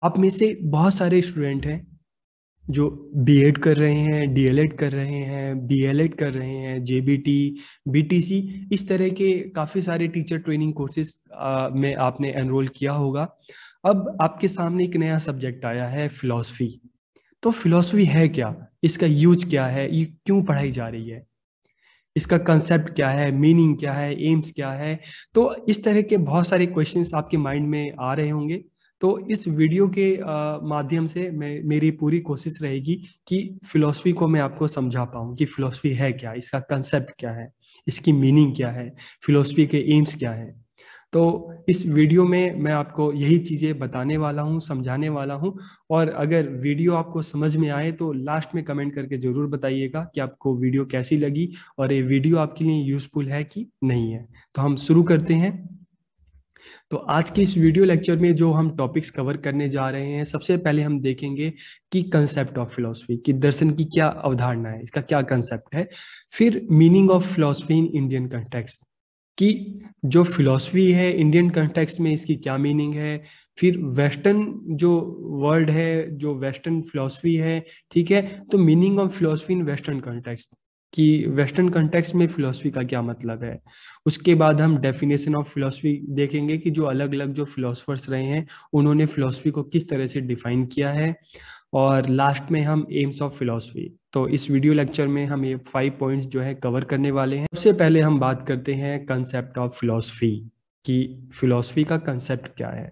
आप में से बहुत सारे स्टूडेंट हैं जो बीएड कर रहे हैं, डीएलएड कर रहे हैं, बीएलएड कर रहे हैं, जेबीटी, बीटीसी, इस तरह के काफ़ी सारे टीचर ट्रेनिंग कोर्सेज में आपने एनरोल किया होगा। अब आपके सामने एक नया सब्जेक्ट आया है, फिलॉसफी। तो फिलॉसफी है क्या, इसका यूज क्या है, ये क्यों पढ़ाई जा रही है, इसका कंसेप्ट क्या है, मीनिंग क्या है, एम्स क्या है। तो इस तरह के बहुत सारे क्वेश्चंस आपके माइंड में आ रहे होंगे। तो इस वीडियो के माध्यम से मेरी पूरी कोशिश रहेगी कि फिलॉसफी को मैं आपको समझा पाऊँ कि फिलॉसफी है क्या, इसका कंसेप्ट क्या है, इसकी मीनिंग क्या है, फिलॉसफी के एम्स क्या है। तो इस वीडियो में मैं आपको यही चीज़ें बताने वाला हूँ, समझाने वाला हूँ। और अगर वीडियो आपको समझ में आए तो लास्ट में कमेंट करके ज़रूर बताइएगा कि आपको वीडियो कैसी लगी और ये वीडियो आपके लिए यूज़फुल है कि नहीं है। तो हम शुरू करते हैं। तो आज के इस वीडियो लेक्चर में जो हम टॉपिक्स कवर करने जा रहे हैं, सबसे पहले हम देखेंगे कि कंसेप्ट ऑफ फिलॉसफी, कि दर्शन की क्या अवधारणा है, इसका क्या कंसेप्ट है। फिर meaning of philosophy in Indian context, कि जो फिलॉसफी है इंडियन कंटेक्स्ट में इसकी क्या मीनिंग है। फिर वेस्टर्न जो वर्ल्ड है, जो वेस्टर्न फिलॉसफी है, ठीक है, तो meaning of philosophy in western context, कि वेस्टर्न कंटेक्स्ट में फिलॉसफी का क्या मतलब है। उसके बाद हम डेफिनेशन ऑफ फिलॉसफी देखेंगे कि जो अलग अलग जो फिलोसफर्स रहे हैं उन्होंने फिलॉसफी को किस तरह से डिफाइन किया है। और लास्ट में हम एम्स ऑफ फिलॉसफी। तो इस वीडियो लेक्चर में हम ये 5 पॉइंट्स जो है कवर करने वाले हैं। सबसे पहले हम बात करते हैं कंसेप्ट ऑफ फिलॉसफी, कि फिलॉसफी का कंसेप्ट क्या है।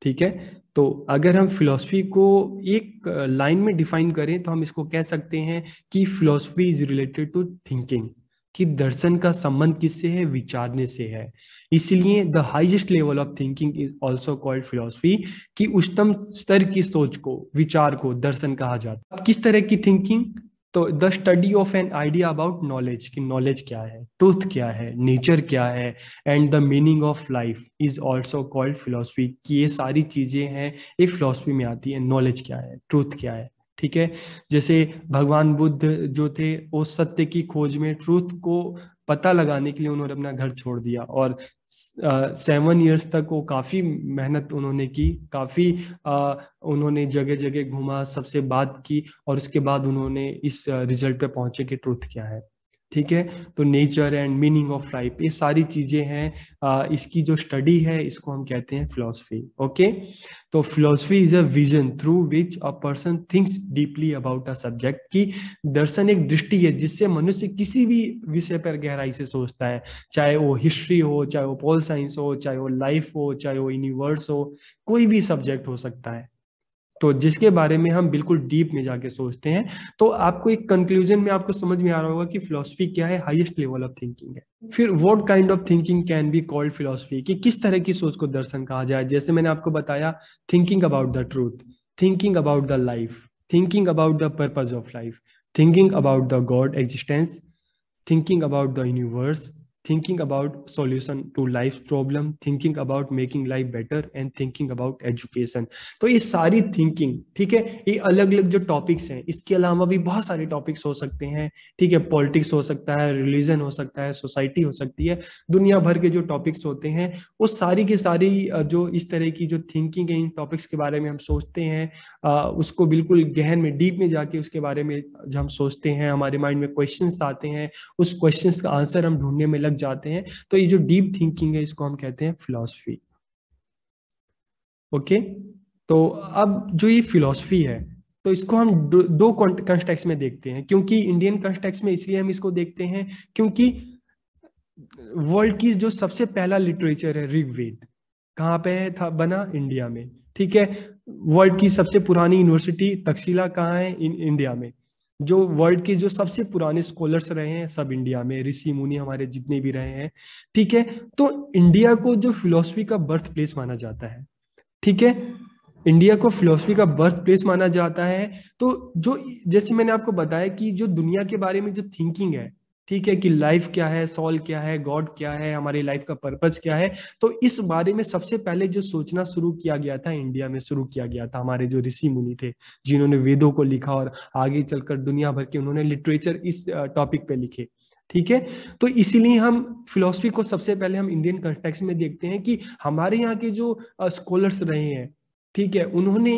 ठीक है, तो अगर हम फिलॉसफी को एक लाइन में डिफाइन करें तो हम इसको कह सकते हैं कि philosophy is related to thinking, कि दर्शन का संबंध किससे है, विचारने से है। इसलिए the highest level of thinking is also called philosophy, कि उच्चतम स्तर की सोच को, विचार को दर्शन कहा जाता है। अब किस तरह की थिंकिंग, तो the study of an idea about knowledge, कि नॉलेज क्या है, ट्रूथ क्या है, नेचर क्या है, and the meaning of life is also called philosophy, कि ये सारी चीजें हैं, ये फिलोसफी में आती है। नॉलेज क्या है, ट्रूथ क्या है, ठीक है। जैसे भगवान बुद्ध जो थे वो सत्य की खोज में, ट्रूथ को पता लगाने के लिए उन्होंने अपना घर छोड़ दिया, और 7 इयर्स तक वो काफी मेहनत उन्होंने की, काफी उन्होंने जगह जगह घूमा, सबसे बात की, और उसके बाद उन्होंने इस रिजल्ट पे पहुंचे कि ट्रूथ क्या है। ठीक है, तो nature and meaning of life, ये सारी चीजें हैं। इसकी जो स्टडी है इसको हम कहते हैं फिलोसफी। ओके, तो philosophy is a vision through which a person thinks deeply about a subject, की दर्शन एक दृष्टि है जिससे मनुष्य किसी भी विषय पर गहराई से सोचता है। चाहे वो हिस्ट्री हो, चाहे वो पॉल साइंस हो, चाहे वो लाइफ हो, चाहे वो यूनिवर्स हो, कोई भी सब्जेक्ट हो सकता है, तो जिसके बारे में हम बिल्कुल डीप में जाके सोचते हैं। तो आपको एक कंक्लूजन में आपको समझ में आ रहा होगा कि फिलोसफी क्या है, हाईएस्ट लेवल ऑफ थिंकिंग है। फिर what kind of thinking can be called philosophy, कि किस तरह की सोच को दर्शन कहा जाए। जैसे मैंने आपको बताया, thinking about the truth, thinking about the life, thinking about the purpose of life, thinking about the God existence, thinking about the universe, thinking about solution to life's problem, thinking about making life better and thinking about education। तो ये सारी thinking, ठीक है, ये अलग अलग जो topics हैं, इसके अलावा भी बहुत सारे टॉपिक्स हो सकते हैं। ठीक है, पॉलिटिक्स हो सकता है, रिलीजन हो सकता है, सोसाइटी हो सकती है, दुनिया भर के जो टॉपिक्स होते हैं वो सारी की सारी जो इस तरह की जो थिंकिंग है, इन टॉपिक्स के बारे में हम सोचते हैं, उसको बिल्कुल गहन में, डीप में जाके उसके बारे में जब हम सोचते हैं, हमारे माइंड में क्वेश्चंस आते हैं, उस क्वेश्चंस का आंसर हम ढूंढने में लग जाते हैं। तो ये जो डीप थिंकिंग है इसको हम कहते हैं फिलॉसफी। ओके, तो अब जो ये फिलॉसफी है, तो इसको हम दो कंटेक्स्ट में देखते हैं। क्योंकि इंडियन कंटेक्स्ट में इसलिए हम इसको देखते हैं क्योंकि वर्ल्ड की जो सबसे पहला लिटरेचर है ऋग्वेद, कहाँ पे है, था बना इंडिया में। ठीक है, वर्ल्ड की सबसे पुरानी यूनिवर्सिटी तक्षशिला कहाँ है, इंडिया में। जो वर्ल्ड के जो सबसे पुराने स्कॉलर्स रहे हैं सब इंडिया में, ऋषि मुनि हमारे जितने भी रहे हैं। ठीक है, तो इंडिया को जो फिलोसफी का बर्थ प्लेस माना जाता है। ठीक है, इंडिया को फिलोसफी का बर्थ प्लेस माना जाता है। तो जो, जैसे मैंने आपको बताया कि जो दुनिया के बारे में जो थिंकिंग है, ठीक है, कि लाइफ क्या है, सॉल क्या है, गॉड क्या है, हमारी लाइफ का पर्पस क्या है, तो इस बारे में सबसे पहले जो सोचना शुरू किया गया था, इंडिया में शुरू किया गया था। हमारे जो ऋषि मुनि थे जिन्होंने वेदों को लिखा, और आगे चलकर दुनिया भर के उन्होंने लिटरेचर इस टॉपिक पे लिखे। ठीक है, तो इसीलिए हम फिलोसफी को सबसे पहले हम इंडियन कंटेक्स्ट में देखते हैं कि हमारे यहाँ के जो स्कॉलर्स रहे हैं, ठीक है, उन्होंने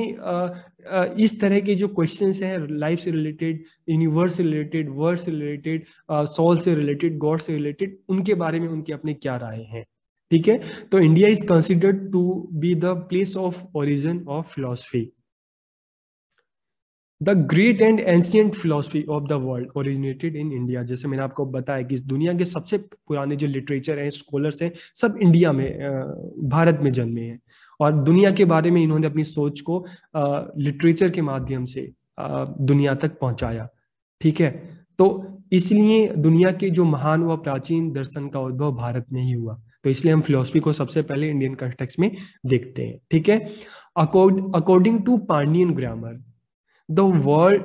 इस तरह के जो क्वेश्चंस हैं लाइफ से रिलेटेड, यूनिवर्स से रिलेटेड, वर्ड से रिलेटेड, सोल से रिलेटेड, गॉड से रिलेटेड, उनके बारे में उनकी अपने क्या राय हैं। ठीक है, तो India is considered to be the place of origin of philosophy. The great and ancient philosophy of the world originated in India. जैसे मैंने आपको बताया कि दुनिया के सबसे पुराने जो लिटरेचर हैं, स्कॉलर्स हैं, सब इंडिया में, भारत में जन्मे हैं। और दुनिया के बारे में इन्होंने अपनी सोच को लिटरेचर के माध्यम से दुनिया तक पहुंचाया। ठीक है, तो इसलिए दुनिया के जो महान व प्राचीन दर्शन का उद्भव भारत में ही हुआ। तो इसलिए हम फिलोसफी को सबसे पहले इंडियन कॉन्टेक्स्ट में देखते हैं। ठीक है, according to Paninian grammar the word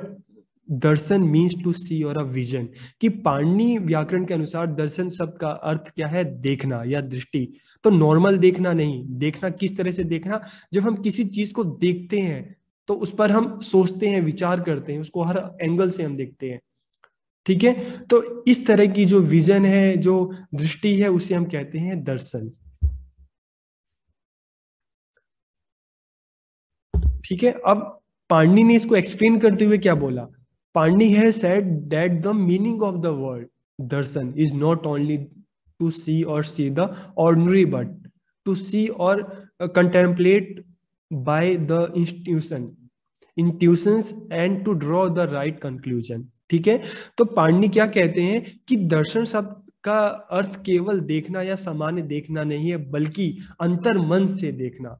darshan means to see or a vision. कि पाणिनि व्याकरण के अनुसार दर्शन शब्द का अर्थ क्या है? देखना या दृष्टि। तो नॉर्मल देखना नहीं, देखना किस तरह से देखना? जब हम किसी चीज को देखते हैं तो उस पर हम सोचते हैं, विचार करते हैं, उसको हर एंगल से हम देखते हैं। ठीक है, तो इस तरह की जो विजन है, जो दृष्टि है, उसे हम कहते हैं दर्शन। ठीक है, अब पाणिनि ने इसको एक्सप्लेन करते हुए क्या बोला? Panini has said that the meaning of the word darshan is not only to see or see the ordinary, but to see or contemplate by the intuitions and to draw the right conclusion. ठीक है, तो पाणिनि क्या कहते हैं कि दर्शन शब्द का अर्थ केवल देखना या सामान्य देखना नहीं है, बल्कि अंतर मन से देखना,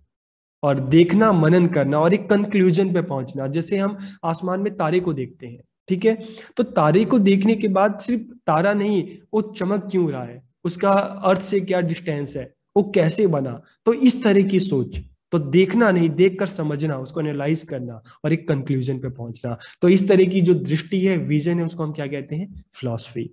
और देखना, मनन करना, और एक कंक्लूजन पे पहुंचना। जैसे हम आसमान में तारे को देखते हैं, ठीक है, तो तारे को देखने के बाद सिर्फ तारा नहीं, वो चमक क्यों रहा है, उसका अर्थ से क्या डिस्टेंस है, वो कैसे बना। तो इस तरह की सोच, तो देखना नहीं, देखकर समझना, उसको एनालाइज करना और एक कंक्लूजन पे पहुंचना। तो इस तरह की जो दृष्टि है, विजन है, उसको हम क्या कहते हैं? फिलॉसफी।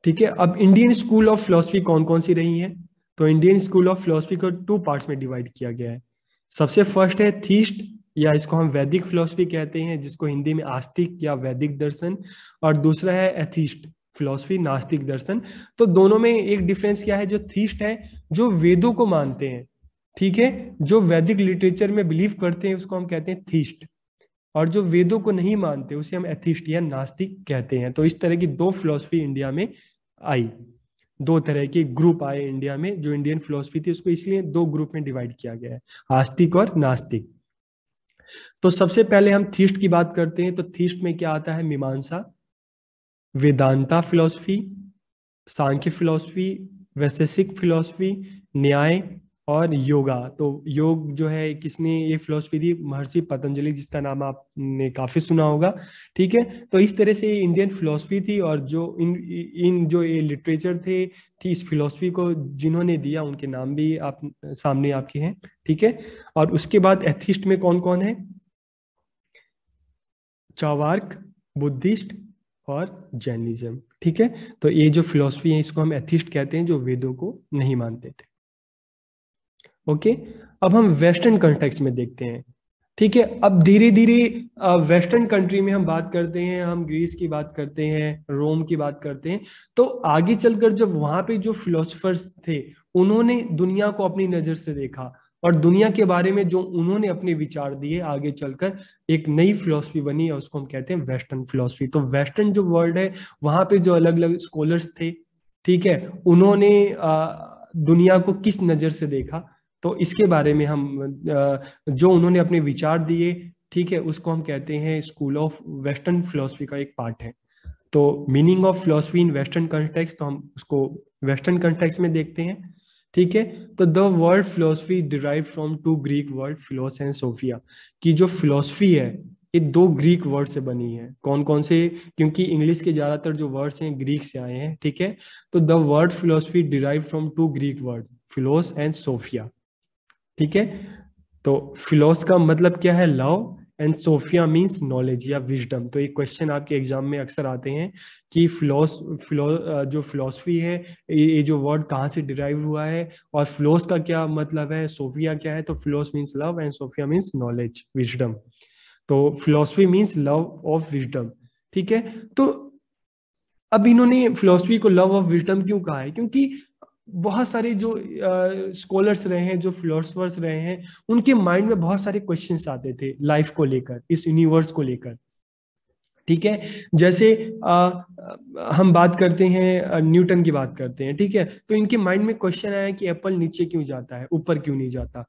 ठीक है, अब इंडियन स्कूल ऑफ फिलोसफी कौन कौन सी रही है? तो इंडियन स्कूल ऑफ फिलोसफी को टू पार्ट्स में डिवाइड किया गया है। सबसे फर्स्ट है थीस्ट, या इसको हम वैदिक फिलोसफी कहते हैं, जिसको हिंदी में आस्तिक या वैदिक दर्शन। और दूसरा है एथिस्ट फिलोसफी, नास्तिक दर्शन। तो दोनों में एक डिफरेंस क्या है? जो थीस्ट है, जो वेदों को मानते हैं, ठीक है, जो वैदिक लिटरेचर में बिलीव करते हैं, उसको हम कहते हैं थीस्ट। और जो वेदों को नहीं मानते, उसे हम एथिस्ट या नास्तिक कहते हैं। तो इस तरह की दो फिलोसफी इंडिया में आई, दो तरह के ग्रुप आए इंडिया में। जो इंडियन फिलोसफी थी, उसको इसलिए दो ग्रुप में डिवाइड किया गया है, आस्तिक और नास्तिक। तो सबसे पहले हम थीस्ट की बात करते हैं। तो थीस्ट में क्या आता है? मीमांसा, वेदांता फिलोसफी, सांख्य फिलोसफी, वैशेषिक फिलोसफी, न्याय और योगा। तो योग जो है, किसने ये फिलोसफी दी? महर्षि पतंजलि, जिसका नाम आपने काफी सुना होगा। ठीक है, तो इस तरह से इंडियन फिलोसफी थी। और जो इन इन जो ये लिटरेचर थे, थी इस फिलोसफी को जिन्होंने दिया, उनके नाम भी आप सामने आपके हैं। ठीक है, और उसके बाद एथिस्ट में कौन कौन है? चावार्क, बुद्धिस्ट और जैनिज्म। ठीक है, तो ये जो फिलोसफी है, इसको हम एथिस्ट कहते हैं, जो वेदों को नहीं मानते थे। ओके, अब हम वेस्टर्न कंटेक्स्ट में देखते हैं। ठीक है, अब धीरे धीरे वेस्टर्न कंट्री में हम बात करते हैं, हम ग्रीस की बात करते हैं, रोम की बात करते हैं। तो आगे चलकर जब वहां पे जो फिलोसफर्स थे, उन्होंने दुनिया को अपनी नजर से देखा, और दुनिया के बारे में जो उन्होंने अपने विचार दिए, आगे चलकर एक नई फिलोसफी बनी, और उसको हम कहते हैं वेस्टर्न फिलोसफी। तो वेस्टर्न जो वर्ल्ड है, वहां पे जो अलग अलग स्कॉलर्स थे, ठीक है, उन्होंने दुनिया को किस नजर से देखा, तो इसके बारे में हम जो उन्होंने अपने विचार दिए, ठीक है, उसको हम कहते हैं स्कूल ऑफ वेस्टर्न फिलोसफी का एक पार्ट है। तो meaning of philosophy in western context, तो हम उसको वेस्टर्न कंटेक्स्ट में देखते हैं। ठीक है, तो the word philosophy derive from two Greek word philos and sophia. की जो फिलोसफी है, ये दो ग्रीक वर्ड से बनी है। कौन कौन से? क्योंकि इंग्लिश के ज्यादातर जो वर्ड्स हैं ग्रीक से आए हैं। ठीक है, तो the word philosophy derive from two Greek word philos and sophia. ठीक है, तो फिलोस का मतलब क्या है? Love, and sophia means knowledge या विजडम। तो एक क्वेश्चन आपके एग्जाम में अक्सर आते हैं कि जो फिलोसफी है, ये जो वर्ड कहाँ से डिराइव हुआ है, और फिलोस का क्या मतलब है, सोफिया क्या है? तो philos means love and sophia means knowledge, wisdom. तो philosophy means love of wisdom. ठीक है, तो अब इन्होंने फिलोसफी को लव ऑफ विजडम क्यों कहा है? क्योंकि बहुत सारे जो स्कॉलर्स रहे हैं, जो फिलोसफर्स रहे हैं, उनके माइंड में बहुत सारे क्वेश्चंस आते थे लाइफ को लेकर, इस यूनिवर्स को लेकर। ठीक है, जैसे हम बात करते हैं, न्यूटन की बात करते हैं, ठीक है, तो इनके माइंड में क्वेश्चन आया कि एप्पल नीचे क्यों जाता है, ऊपर क्यों नहीं जाता।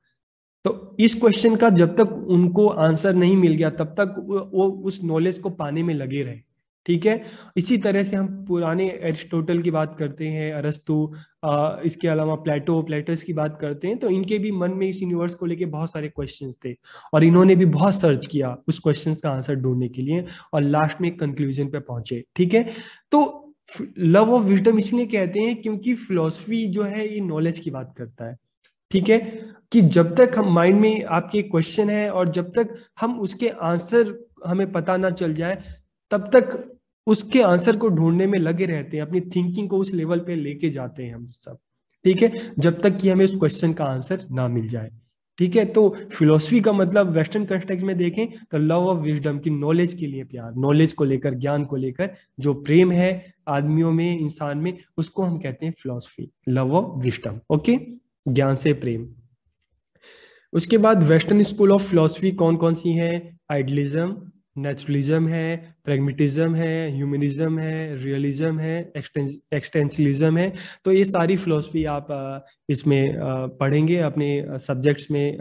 तो इस क्वेश्चन का जब तक उनको आंसर नहीं मिल गया तब तक वो उस नॉलेज को पाने में लगे रहे। ठीक है, इसी तरह से हम पुराने एरिस्टोटल की बात करते हैं, अरस्तु, इसके अलावा प्लेटस की बात करते हैं, तो इनके भी मन में इस यूनिवर्स को लेके बहुत सारे क्वेश्चंस थे, और इन्होंने भी बहुत सर्च किया उस क्वेश्चंस का आंसर ढूंढने के लिए, और लास्ट में एक कंक्लूजन पे पहुंचे। ठीक है, तो लव ऑफ विजडम इसलिए कहते हैं क्योंकि फिलोसफी जो है ये नॉलेज की बात करता है। ठीक है, कि जब तक हम माइंड में आपके क्वेश्चन है और जब तक हम उसके आंसर हमें पता ना चल जाए, तब तक उसके आंसर को ढूंढने में लगे रहते हैं, अपनी थिंकिंग को उस लेवल पे लेके जाते हैं हम सब। ठीक है, जब तक कि हमें उस क्वेश्चन का आंसर ना मिल जाए। ठीक है, तो फिलोसफी का मतलब वेस्टर्न कंटेक्स्ट में देखें तो लव ऑफ विजडम की, नॉलेज के लिए प्यार, नॉलेज को लेकर, ज्ञान को लेकर जो प्रेम है आदमियों में, इंसान में, उसको हम कहते हैं philosophy, love of wisdom. Okay, ज्ञान से प्रेम। उसके बाद वेस्टर्न स्कूल ऑफ फिलोसफी कौन कौन सी है? आइडियलिज्म, नेचुरलिज्म है, प्रैग्मेटिज्म है, ह्यूमनिज्म है, रियलिज्म है, एक्सटेंशलिज्म है। तो ये सारी फिलोसफी आप इसमें पढ़ेंगे अपने सब्जेक्ट्स में।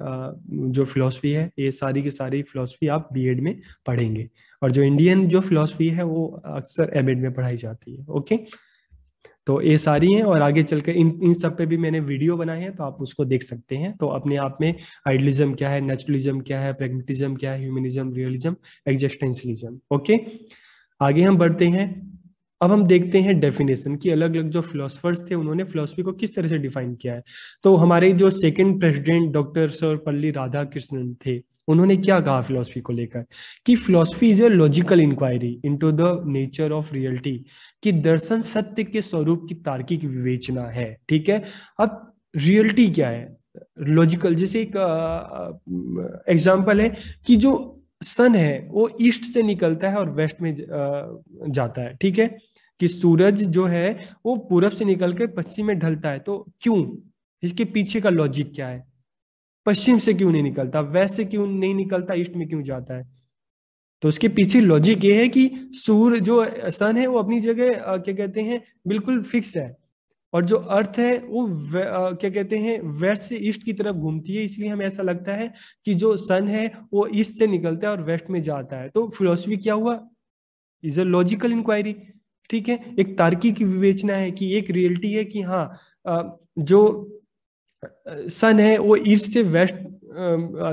जो फिलोसफी है, ये सारी की सारी फिलोसफी आप बीएड में पढ़ेंगे, और जो इंडियन जो फिलोसफी है वो अक्सर एमएड में पढ़ाई जाती है। ओके, तो ये सारी हैं, और आगे चलकर इन सब पे भी मैंने वीडियो बनाए हैं, तो आप उसको देख सकते हैं। तो अपने आप में आइडियलिज्म क्या है, नेचुरलिज्म क्या है, प्रैग्मेटिज्म क्या है, ह्यूमनिज्म, रियलिज्म, एग्जिस्टेंशलिज्म। ओके, आगे हम बढ़ते हैं। अब हम देखते हैं डेफिनेशन की, अलग अलग जो फिलोसफर्स थे उन्होंने फिलोसफी को किस तरह से डिफाइन किया है। तो हमारे जो second president doctor Sarvepalli Radhakrishnan थे, उन्होंने क्या कहा फिलोसफी को लेकर, कि philosophy is a logical inquiry into the nature of reality, कि दर्शन सत्य के स्वरूप की तार्किक विवेचना है। ठीक है, अब रियलिटी क्या है, लॉजिकल, जैसे एक एग्जांपल है कि जो सन है वो ईस्ट से निकलता है और वेस्ट में जाता है। ठीक है, कि सूरज जो है वो पूरब से निकल के पश्चिम में ढलता है, तो क्यों, इसके पीछे का लॉजिक क्या है? पश्चिम से क्यों नहीं निकलता, वेस्ट से क्यों नहीं निकलता, ईस्ट में क्यों जाता है? तो उसके पीछे लॉजिक ये है कि सूर्य जो सन है वो अपनी जगह क्या कहते हैं बिल्कुल फिक्स है, और जो अर्थ है वो क्या कहते हैं वेस्ट से ईस्ट की तरफ घूमती है, इसलिए हमें ऐसा लगता है कि जो सन है वो ईस्ट से निकलता है और वेस्ट में जाता है। तो फिलोसफी क्या हुआ, इज अ लॉजिकल इंक्वायरी। ठीक है, एक तार्किक विवेचना है कि एक रियलिटी है कि हाँ, जो सन है वो ईस्ट से वेस्ट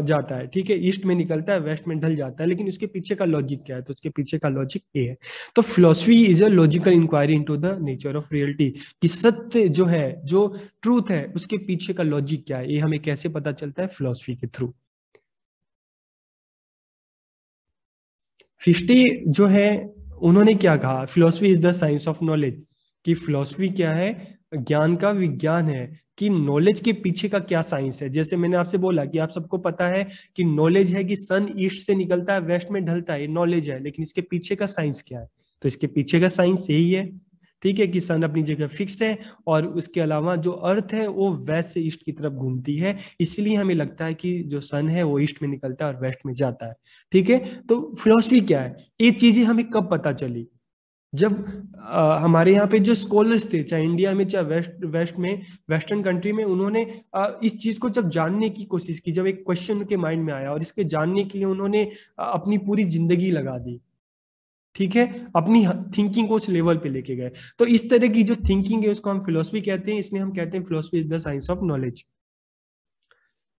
जाता है। ठीक है, ईस्ट में निकलता है, वेस्ट में ढल जाता है, लेकिन उसके पीछे का लॉजिक क्या है? तो उसके पीछे का लॉजिक ये है। तो philosophy is a logical inquiry into the nature of reality, कि सत्य जो है, जो ट्रूथ है, उसके पीछे का लॉजिक क्या है, ये हमें कैसे पता चलता है? फिलोसफी के थ्रू। फिस्टी जो है, उन्होंने क्या कहा, philosophy is the science of knowledge, कि फिलोसफी क्या है? ज्ञान का विज्ञान है, कि नॉलेज के पीछे का क्या साइंस है। जैसे मैंने आपसे बोला कि आप सबको पता है कि नॉलेज है कि सन ईस्ट से निकलता है, वेस्ट में ढलता है, ये नॉलेज है, लेकिन इसके पीछे का साइंस क्या है? तो इसके पीछे का साइंस यही है। ठीक है, कि सन अपनी जगह फिक्स है, और उसके अलावा जो अर्थ है वो वेस्ट से ईस्ट की तरफ घूमती है, इसलिए हमें लगता है कि जो सन है वो ईस्ट में निकलता है और वेस्ट में जाता है। ठीक है, तो फिलोसफी क्या है, ये चीजें हमें कब पता चली? जब हमारे यहाँ पे जो स्कॉलर्स थे, चाहे इंडिया में चाहे वेस्ट में, वेस्टर्न कंट्री में, उन्होंने इस चीज को जब जानने की कोशिश की, जब एक क्वेश्चन उनके माइंड में आया और इसके जानने के लिए उन्होंने अपनी पूरी जिंदगी लगा दी। ठीक है, अपनी थिंकिंग को उस लेवल पे लेके गए। तो इस तरह की जो थिंकिंग है उसको हम फिलोसफी कहते हैं, इसलिए हम कहते हैं philosophy is the science of knowledge.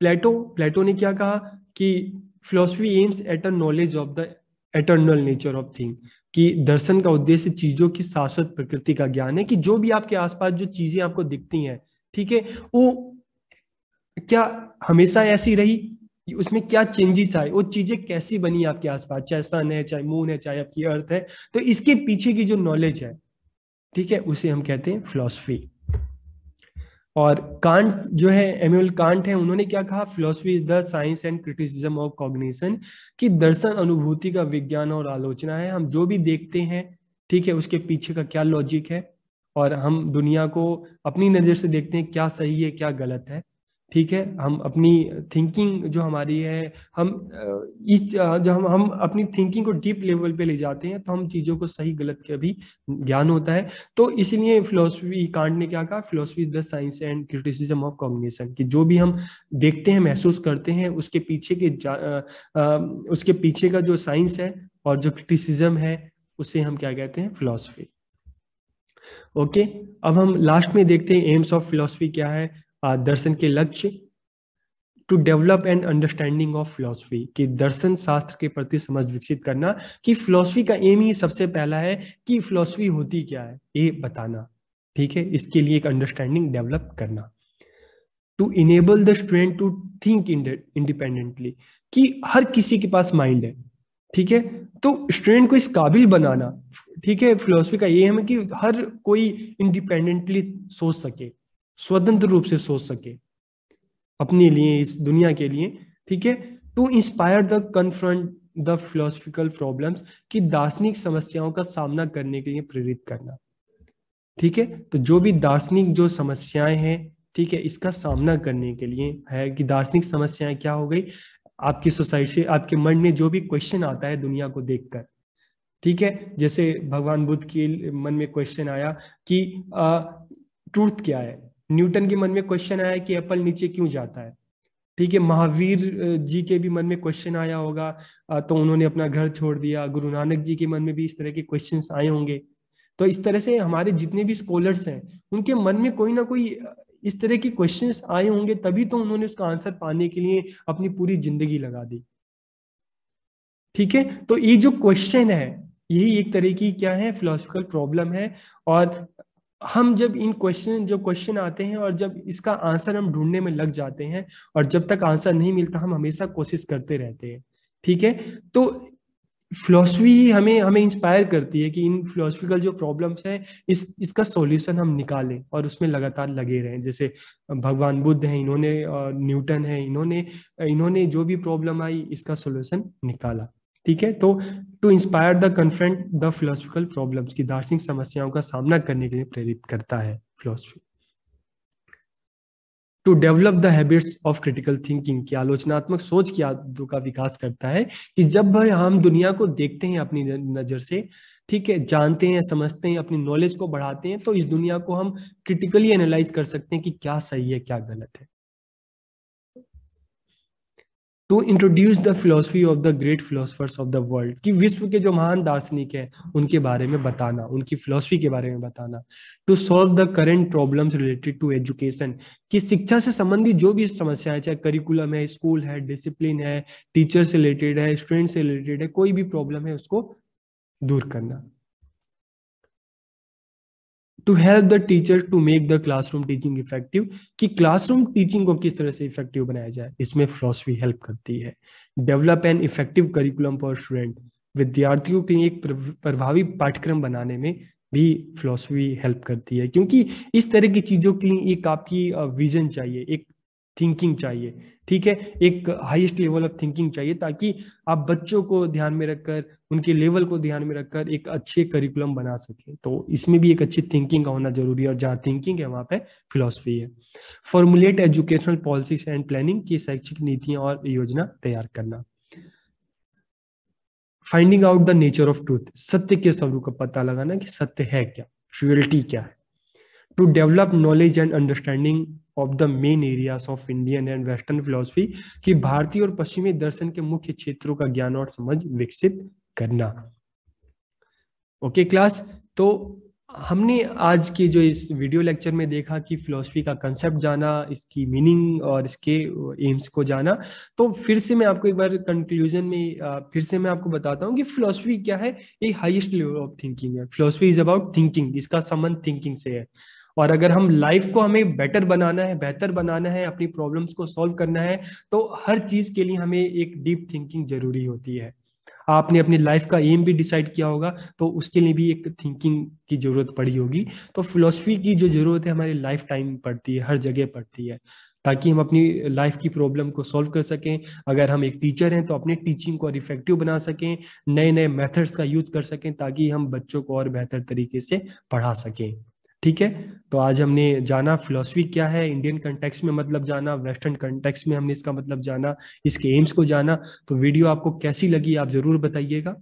Plato ने क्या कहा, कि philosophy aims at a knowledge of the eternal nature of thing, कि दर्शन का उद्देश्य चीजों की शाश्वत प्रकृति का ज्ञान है, कि जो भी आपके आसपास जो चीजें आपको दिखती हैं, ठीक है, वो क्या हमेशा ऐसी रही, कि उसमें क्या चेंजेस आए, वो चीजें कैसी बनी आपके आसपास, चाहे सन है, चाहे मून है, चाहे आपकी अर्थ है, तो इसके पीछे की जो नॉलेज है, ठीक है, उसे हम कहते हैं फिलोसफी। और कांट जो है, एम्यूल कांट है, उन्होंने क्या कहा, philosophy is the science and criticism of cognition, कि दर्शन अनुभूति का विज्ञान और आलोचना है। हम जो भी देखते हैं, ठीक है, उसके पीछे का क्या लॉजिक है, और हम दुनिया को अपनी नज़र से देखते हैं, क्या सही है क्या गलत है। ठीक है, हम अपनी थिंकिंग जो हमारी है, हम जो हम अपनी थिंकिंग को डीप लेवल पे ले जाते हैं, तो हम चीज़ों को सही गलत का भी ज्ञान होता है। तो इसलिए फिलोसफी, कांट ने क्या कहा, philosophy is the science and criticism of cognition, कि जो भी हम देखते हैं महसूस करते हैं उसके पीछे उसके पीछे का जो साइंस है और जो क्रिटिसिज्म है, उसे हम क्या कहते हैं, फिलोसफी। ओके, अब हम लास्ट में देखते हैं एम्स ऑफ फिलोसफी क्या है, दर्शन के लक्ष्य। To develop an understanding of philosophy, कि दर्शन शास्त्र के प्रति समझ विकसित करना, कि फिलोसफी का एम ही सबसे पहला है कि फिलोसफी होती क्या है ये बताना। ठीक है, इसके लिए एक अंडरस्टैंडिंग डेवलप करना। To enable the student to think independently, कि हर किसी के पास माइंड है। ठीक है, तो स्टूडेंट को इस काबिल बनाना। ठीक है, फिलोसफी का ये है कि हर कोई इंडिपेंडेंटली सोच सके, स्वतंत्र रूप से सोच सके अपने लिए, इस दुनिया के लिए। ठीक है, to inspire the confront the philosophical problems, कि दार्शनिक समस्याओं का सामना करने के लिए प्रेरित करना। ठीक है, तो जो भी दार्शनिक जो समस्याएं हैं, ठीक है, इसका सामना करने के लिए है कि दार्शनिक समस्याएं क्या हो गई, आपकी सोसाइटी से, आपके मन में जो भी क्वेश्चन आता है दुनिया को देखकर। ठीक है, जैसे भगवान बुद्ध के मन में क्वेश्चन आया कि ट्रूथ क्या है, न्यूटन के मन में क्वेश्चन आया कि एप्पल नीचे क्यों जाता है। ठीक है, महावीर जी के भी मन में क्वेश्चन आया होगा, तो उन्होंने अपना घर छोड़ दिया। गुरु नानक जी के मन में भी इस तरह के क्वेश्चंस आए होंगे। तो इस तरह से हमारे जितने भी स्कॉलर्स हैं, उनके मन में कोई ना कोई इस तरह के क्वेश्चंस आए होंगे, तभी तो उन्होंने उसका आंसर पाने के लिए अपनी पूरी जिंदगी लगा दी। ठीक है, तो ये जो क्वेश्चन है, यही एक तरह की क्या है, फिलोसफिकल प्रॉब्लम है। और हम जब इन क्वेश्चन, जो क्वेश्चन आते हैं और जब इसका आंसर हम ढूंढने में लग जाते हैं, और जब तक आंसर नहीं मिलता हम हमेशा कोशिश करते रहते हैं। ठीक है, तो फिलोसफी ही हमें हमें इंस्पायर करती है कि इन फिलोसफिकल जो प्रॉब्लम्स हैं, इसका सॉल्यूशन हम निकालें और उसमें लगातार लगे रहें। जैसे भगवान बुद्ध हैं, इन्होंने, न्यूटन है, इन्होंने इन्होंने जो भी प्रॉब्लम आई इसका सॉल्यूशन निकाला। ठीक है, तो to inspire the confront the philosophical problems, की दार्शनिक समस्याओं का सामना करने के लिए प्रेरित करता है philosophy. To develop the habits of critical thinking, की आलोचनात्मक सोच की आदतों का विकास करता है, कि जब हम दुनिया को देखते हैं अपनी नजर से, ठीक है, जानते हैं, समझते हैं, अपनी नॉलेज को बढ़ाते हैं, तो इस दुनिया को हम क्रिटिकली एनालाइज कर सकते हैं कि क्या सही है क्या गलत है। To introduce the philosophy of the great philosophers of the world, कि विश्व के जो महान दार्शनिक हैं उनके बारे में बताना, उनकी फिलोसफी के बारे में बताना। To solve the current problems related to education, कि शिक्षा से संबंधित जो भी समस्याएं, चाहे करिकुलम है, स्कूल है, डिसिप्लिन है, टीचर से रिलेटेड है, स्टूडेंट से रिलेटेड है, कोई भी प्रॉब्लम है उसको दूर करना। To help the teacher to make the classroom teaching effective, कि क्लासरूम टीचिंग को किस तरह से इफेक्टिव बनाया जाए, इसमें फिलोसफी हेल्प करती है। Develop an effective curriculum for student, विद्यार्थियों के लिए एक प्रभावी पाठ्यक्रम बनाने में भी फिलोसफी हेल्प करती है, क्योंकि इस तरह की चीजों के लिए एक आपकी विजन चाहिए, एक थिंकिंग चाहिए। ठीक है, एक हाईएस्ट लेवल ऑफ थिंकिंग चाहिए, ताकि आप बच्चों को ध्यान में रखकर, उनके लेवल को ध्यान में रखकर एक अच्छे करिकुलम बना सके। तो इसमें भी एक अच्छी थिंकिंग का होना जरूरी है, और जहाँ थिंकिंग है वहां पे फिलोसफी है। Formulate educational policies and planning, की शैक्षिक नीतियां और योजना तैयार करना। Finding out the nature of truth, सत्य के स्वरूप का पता लगाना कि सत्य है क्या, रियलिटी क्या है। To develop knowledge and understanding of the main areas of Indian and western philosophy, कि भारतीय और पश्चिमी दर्शन के मुख्य क्षेत्रों का ज्ञान और समझ विकसित करना। ओके क्लास, तो हमने आज के जो इस वीडियो लेक्चर में देखा कि फिलोसफी का कंसेप्ट जाना, इसकी मीनिंग और इसके एम्स को जाना। तो फिर से मैं आपको एक बार कंक्लूजन में फिर से मैं आपको बताता हूँ कि फिलोसफी क्या है। ये हाईएस्ट लेवल ऑफ थिंकिंग है। फिलोसफी इज अबाउट थिंकिंग, इसका संबंध थिंकिंग से है। और अगर हम लाइफ को हमें बेटर बनाना है, बेहतर बनाना है, अपनी प्रॉब्लम्स को सॉल्व करना है, तो हर चीज के लिए हमें एक डीप थिंकिंग जरूरी होती है। आपने अपनी लाइफ का एम भी डिसाइड किया होगा, तो उसके लिए भी एक थिंकिंग की जरूरत पड़ी होगी। तो फिलोसफी की जो जरूरत है हमारी लाइफ टाइम पड़ती है, हर जगह पड़ती है, ताकि हम अपनी लाइफ की प्रॉब्लम को सॉल्व कर सकें। अगर हम एक टीचर हैं तो अपने टीचिंग को और इफेक्टिव बना सकें, नए नए मेथड्स का यूज कर सकें, ताकि हम बच्चों को और बेहतर तरीके से पढ़ा सकें। ठीक है। तो आज हमने जाना फिलॉसफी क्या है, इंडियन कंटेक्स्ट में मतलब जाना, वेस्टर्न कंटेक्स्ट में हमने इसका मतलब जाना, इसके एम्स को जाना। तो वीडियो आपको कैसी लगी आप जरूर बताइएगा,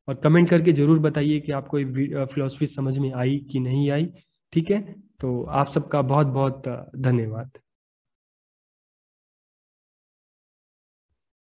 और कमेंट करके जरूर बताइए कि आपको ये फिलॉसफी समझ में आई कि नहीं आई। ठीक है। तो आप सबका बहुत बहुत धन्यवाद।